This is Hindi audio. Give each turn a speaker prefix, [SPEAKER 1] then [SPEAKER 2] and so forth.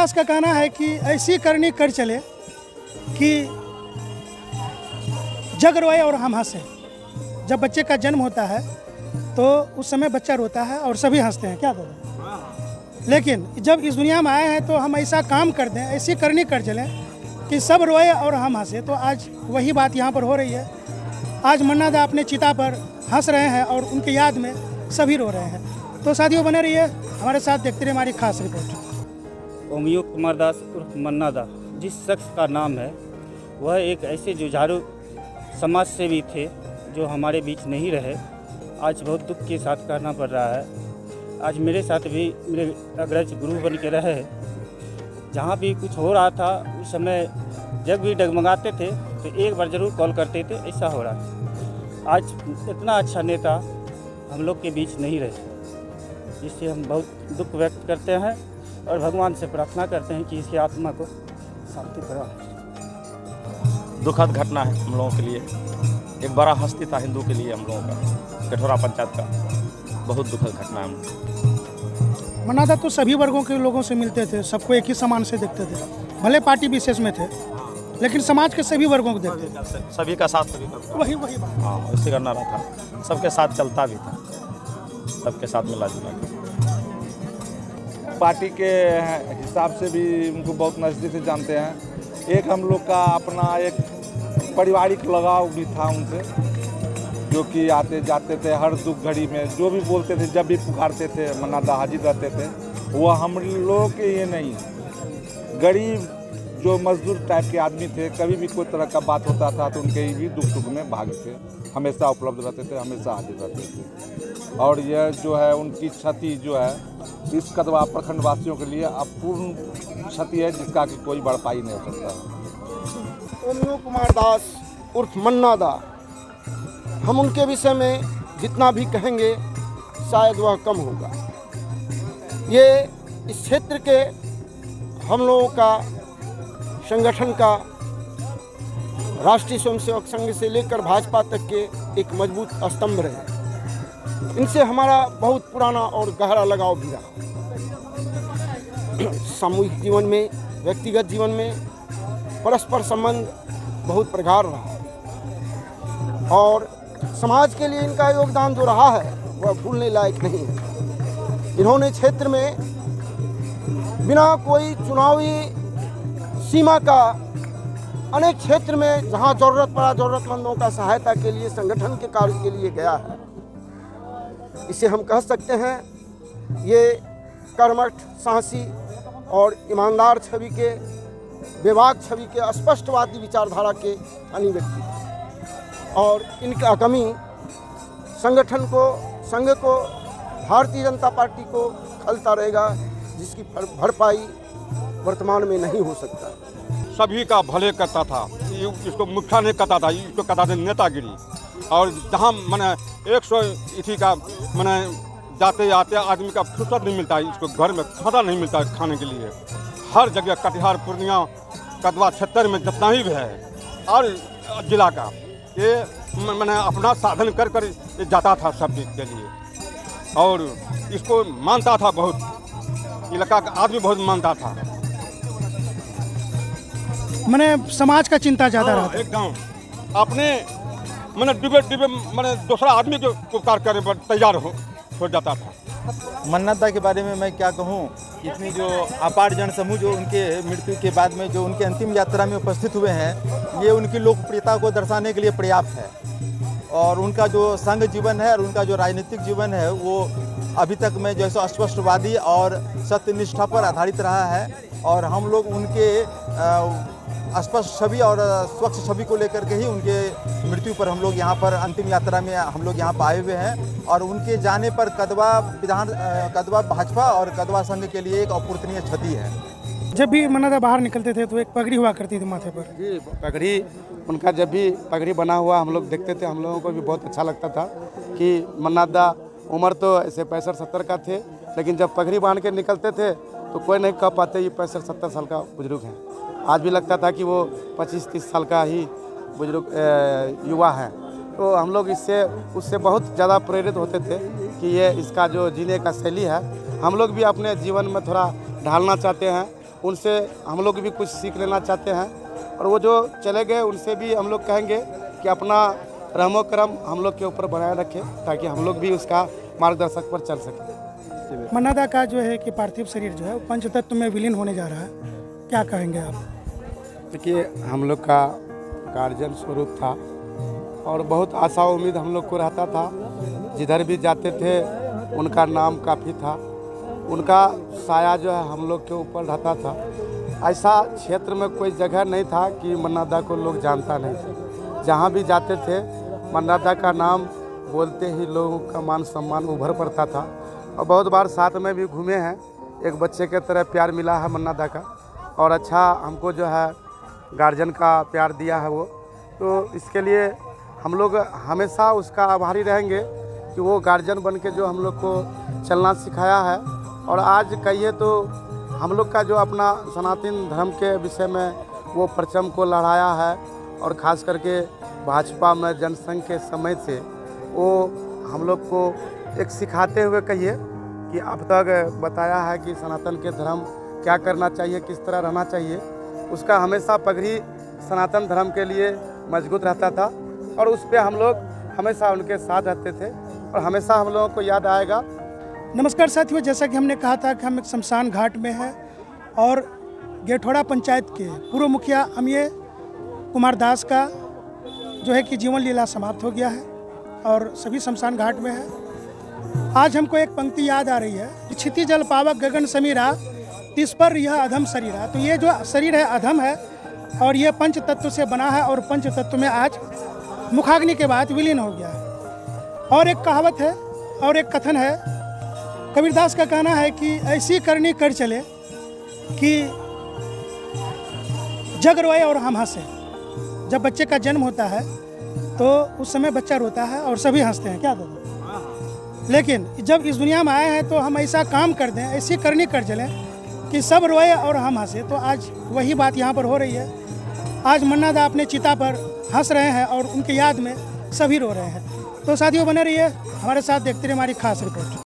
[SPEAKER 1] कालिदास का कहना है कि ऐसी करनी कर चले कि जग रोए और हम हंसें। जब बच्चे का जन्म होता है तो उस समय बच्चा रोता है और सभी हंसते हैं, क्या दादा? लेकिन जब इस दुनिया में आए हैं तो हम ऐसा काम कर दें, ऐसी करनी कर चलें कि सब रोए और हम हंसे। तो आज वही बात यहाँ पर हो रही है। आज मन्ना दा अपने चिता पर हंस रहे हैं और उनकी याद में सभी रो रहे हैं। तो साथियों, बने रहिए हमारे साथ, देखते रहिए हमारी खास रिपोर्ट।
[SPEAKER 2] ओमियो कुमार दास उर्फ मन्ना दा जिस शख्स का नाम है, वह एक ऐसे जुझारू समाज सेवी थे जो हमारे बीच नहीं रहे। आज बहुत दुख के साथ कहना पड़ रहा है। आज मेरे साथ भी मेरे अग्रज गुरु बन के रहे। जहाँ भी कुछ हो रहा था उस समय जब भी डगमगाते थे तो एक बार ज़रूर कॉल करते थे, ऐसा हो रहा है। आज इतना अच्छा नेता हम लोग के बीच नहीं रहे, जिससे हम बहुत दुख व्यक्त करते हैं और भगवान से प्रार्थना करते हैं कि इसकी आत्मा को शांति प्रदान।
[SPEAKER 3] दुखद घटना है हम लोगों के लिए। एक बड़ा हस्ती था हिंदू के लिए, हम लोगों का कठोरा पंचायत का बहुत दुखद घटना है।
[SPEAKER 1] मन्ना दा तो सभी वर्गों के लोगों से मिलते थे, सबको एक ही समान से देखते थे। भले पार्टी विशेष में थे लेकिन समाज के सभी वर्गों को देखते थे।
[SPEAKER 3] सभी का साथ सभी का
[SPEAKER 1] वही बात।
[SPEAKER 3] हाँ, उससे करना रहा था। सबके साथ चलता भी था, सबके साथ मिला जुला था।
[SPEAKER 4] पार्टी के हिसाब से भी उनको बहुत नज़दीक से जानते हैं। एक हम लोग का अपना एक पारिवारिक लगाव भी था उनसे, जो कि आते जाते थे हर दुख घड़ी में, जो भी बोलते थे, जब भी पुकारते थे मन्ना दा हाजिर रहते थे। वो हम लोगों के ये नहीं, गरीब जो मजदूर टाइप के आदमी थे, कभी भी कोई तरह का बात होता था तो उनके भी दुख सुख में भाग थे, हमेशा उपलब्ध रहते थे, हमेशा हाजिर रहते थे। और यह जो है उनकी क्षति जो है इस कदवा प्रखंड वासियों के लिए अपूर्ण क्षति है, जिसका कि कोई भरपाई नहीं हो सकता।
[SPEAKER 5] ओमियो कुमार दास उर्फ मन्ना दा, हम उनके विषय में जितना भी कहेंगे शायद वह कम होगा। ये इस क्षेत्र के हम लोगों का संगठन का राष्ट्रीय स्वयंसेवक संघ से लेकर भाजपा तक के एक मजबूत स्तंभ रहे। इनसे हमारा बहुत पुराना और गहरा लगाव भी रहा। सामूहिक जीवन में, व्यक्तिगत जीवन में परस्पर संबंध बहुत प्रगाढ़ रहा और समाज के लिए इनका योगदान जो रहा है वह भूलने लायक नहीं है। इन्होंने क्षेत्र में बिना कोई चुनावी सीमा का अनेक क्षेत्र में जहां जरूरत पड़ा, जरूरतमंदों का सहायता के लिए, संगठन के कार्य के लिए गया है। इसे हम कह सकते हैं ये कर्मठ, साहसी और ईमानदार छवि के, बेबाक छवि के, स्पष्टवादी विचारधारा के अन्य व्यक्ति हैं। और इनका कमी संगठन को, संघ को, भारतीय जनता पार्टी को खलता रहेगा, जिसकी भरपाई वर्तमान में नहीं हो सकता।
[SPEAKER 6] सभी का भले करता था, इसको मुखिया नहीं करता था, इसको करता था नेतागिरी। और जहाँ मैंने 100 इथी का मैंने जाते आते आदमी का फुर्सत नहीं मिलता, इसको घर में खाना नहीं मिलता खाने के लिए। हर जगह कटिहार, पूर्णिया, कदवा क्षेत्र में जितना ही है और जिला का, ये मैंने अपना साधन कर कर जाता था सब के लिए। और इसको मानता था, बहुत इलाका का आदमी बहुत मानता था।
[SPEAKER 1] मैंने समाज का चिंता ज़्यादा रहा था।
[SPEAKER 6] एकदम अपने मैंने डूबे मैंने दूसरा आदमी को उपकार करने पर तैयार हो जाता था।
[SPEAKER 7] मन्ना दा के बारे में मैं क्या कहूँ, इतनी जो अपार जनसमूह जो उनके मृत्यु के बाद में जो उनके अंतिम यात्रा में उपस्थित हुए हैं, ये उनकी लोकप्रियता को दर्शाने के लिए पर्याप्त है। और उनका जो संघ जीवन है और उनका जो राजनीतिक जीवन है वो अभी तक में जैसे अस्पष्टवादी और सत्यनिष्ठा पर आधारित रहा है। और हम लोग उनके स्पष्ट छवि और स्वच्छ छवि को लेकर के ही उनके मृत्यु पर हम लोग यहाँ पर अंतिम यात्रा में हम लोग यहाँ पर आए हुए हैं। और उनके जाने पर कदवा भाजपा और कदवा संघ के लिए एक अपूर्णीय क्षति है।
[SPEAKER 1] जब भी मन्ना दा बाहर निकलते थे तो एक पगड़ी हुआ करती थी माथे पर।
[SPEAKER 4] जी, पगड़ी उनका जब भी पगड़ी बना हुआ हम लोग देखते थे, हम लोगों को भी बहुत अच्छा लगता था कि मन्ना दा, उम्र तो ऐसे 65-70 का थे, लेकिन जब पगड़ी बांध के निकलते थे तो कोई नहीं कह पाते ये 65-70 साल का बुजुर्ग हैं। आज भी लगता था कि वो 25-30 साल का ही बुजुर्ग युवा है। तो हम लोग उससे बहुत ज़्यादा प्रेरित होते थे कि ये इसका जो जीने का शैली है हम लोग भी अपने जीवन में थोड़ा ढालना चाहते हैं
[SPEAKER 5] उनसे हम लोग भी कुछ सीख लेना चाहते हैं। और वो जो चले गए उनसे भी हम लोग कहेंगे कि अपना रहमो करम हम लोग के ऊपर बनाए रखें, ताकि हम लोग भी उसका मार्गदर्शक पर चल सकें।
[SPEAKER 1] मन्ना दा का जो है कि पार्थिव शरीर जो है वो पंचतत्व में विलीन होने जा रहा है, क्या कहेंगे आप?
[SPEAKER 5] देखिए, हम लोग का गार्जियन स्वरूप था और बहुत आशा उम्मीद हम लोग को रहता था। जिधर भी जाते थे उनका नाम काफ़ी था, उनका साया जो है हम लोग के ऊपर रहता था। ऐसा क्षेत्र में कोई जगह नहीं था कि मन्ना दा को लोग जानता नहीं थे। जहाँ भी जाते थे मन्ना दा का नाम बोलते ही लोगों का मान सम्मान उभर पड़ता था। और बहुत बार साथ में भी घूमे हैं, एक बच्चे के तरह प्यार मिला है मन्ना दा का, और अच्छा हमको जो है गार्जियन का प्यार दिया है वो। तो इसके लिए हम लोग हमेशा उसका आभारी रहेंगे कि वो गार्जियन बन के जो हम लोग को चलना सिखाया है। और आज कहिए तो हम लोग का जो अपना सनातन धर्म के विषय में वो परचम को लहराया है, और ख़ास करके भाजपा में जनसंघ के समय से वो हम लोग को एक सिखाते हुए कहिए कि अब तक बताया है कि सनातन के धर्म क्या करना चाहिए, किस तरह रहना चाहिए। उसका हमेशा पगड़ी सनातन धर्म के लिए मजबूत रहता था, और उस पर हम लोग हमेशा उनके साथ रहते थे और हमेशा हम लोगों को याद आएगा।
[SPEAKER 1] नमस्कार साथियों, जैसा कि हमने कहा था कि हम एक शमशान घाट में हैं और गेठौड़ा पंचायत के पूर्व मुखिया अमीय कुमार दास का जो है कि जीवन लीला समाप्त हो गया है और सभी शमशान घाट में है। आज हमको एक पंक्ति याद आ रही है कि क्षिति जल पावक गगन समीरा, तिस पर यह अधम शरीर है। तो ये जो शरीर है अधम है और ये पंच तत्व से बना है, और पंच तत्व में आज मुखाग्नि के बाद विलीन हो गया है। और एक कहावत है और एक कथन है, कबीरदास का कहना है कि ऐसी करनी कर चले कि जग रोए और हम हंसे। जब बच्चे का जन्म होता है तो उस समय बच्चा रोता है और सभी हंसते हैं, क्या दादा? लेकिन जब इस दुनिया में आए हैं तो हम ऐसा काम कर दें, ऐसी करनी कर चलें कि सब रोए और हम हंसे। तो आज वही बात यहाँ पर हो रही है। आज मन्ना दा अपने चिता पर हंस रहे हैं और उनकी याद में सभी रो रहे हैं। तो साथियों बने रहिए हमारे साथ, देखते रहिए हमारी खास रिपोर्ट।